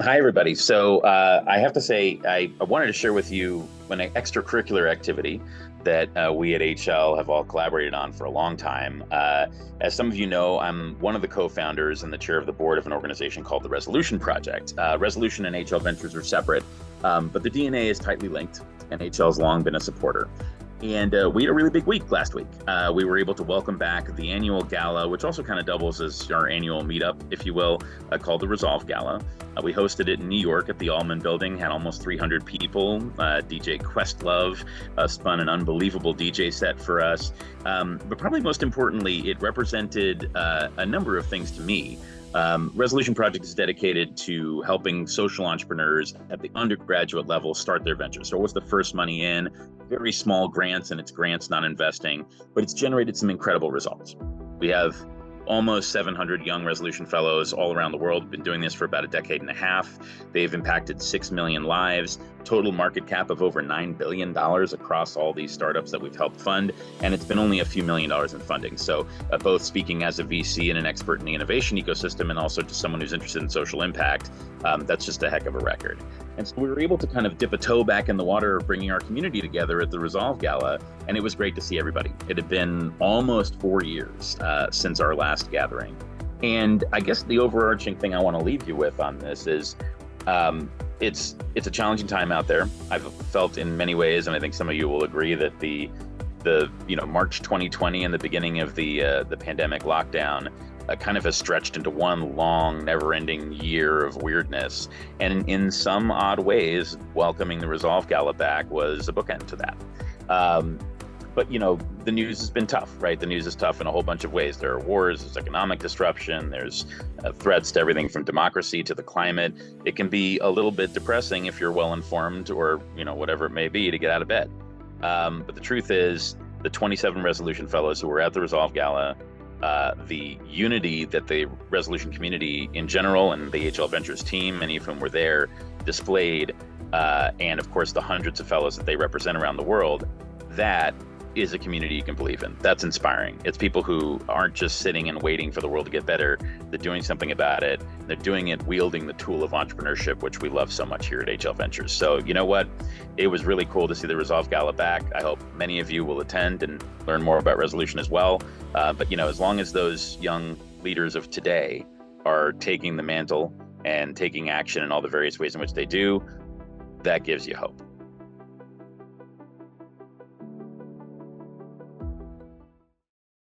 Hi, everybody. So I have to say, I wanted to share with you an extracurricular activity that we at HL have all collaborated on for a long time. As some of you know, I'm one of the co-founders and the chair of the board of an organization called the Resolution Project. Resolution and HL Ventures are separate, but the DNA is tightly linked, and HL's long been a supporter. And we had a really big week last week. We were able to welcome back the annual gala, which also kind of doubles as our annual meetup, if you will, called the Resolve Gala. We hosted it in New York at the Allman Building, had almost 300 people. DJ Questlove spun an unbelievable DJ set for us. But probably most importantly, it represented a number of things to me. Resolution Project is dedicated to helping social entrepreneurs at the undergraduate level start their ventures. So what's the first money in? Very small grants, and it's grants, not investing, but it's generated some incredible results. We have almost 700 young Resolution Fellows all around the world, been doing this for about a decade and a half. They've impacted 6 million lives, total market cap of over $9 billion across all these startups that we've helped fund, and it's been only a few $1,000,000 in funding. So both speaking as a VC and an expert in the innovation ecosystem, and also to someone who's interested in social impact, that's just a heck of a record. And so we were able to kind of dip a toe back in the water of bringing our community together at the Resolve Gala, and it was great to see everybody. It had been almost 4 years since our last gathering. And I guess the overarching thing I want to leave you with on this is it's a challenging time out there. I've felt in many ways, and I think some of you will agree, that the March 2020 and the beginning of the pandemic lockdown kind of has stretched into one long, never-ending year of weirdness. And in some odd ways, welcoming the Resolve Gala back was a bookend to that. But the news has been tough, right? The news is tough in a whole bunch of ways. There are wars, there's economic disruption, there's threats to everything from democracy to the climate. It can be a little bit depressing if you're well-informed or, whatever it may be, to get out of bed. But the truth is, the 27 Resolution Fellows who were at the Resolve Gala, the unity that the Resolution community in general and the HL Ventures team, many of whom were there, displayed, and of course the hundreds of fellows that they represent around the world, that is a community you can believe in. That's inspiring. It's people who aren't just sitting and waiting for the world to get better. They're doing something about it. They're doing it wielding the tool of entrepreneurship, which we love so much here at HL Ventures. So you know what? It was really cool to see the Resolve Gala back. I hope many of you will attend and learn more about Resolution as well. But as long as those young leaders of today are taking the mantle and taking action in all the various ways in which they do, that gives you hope.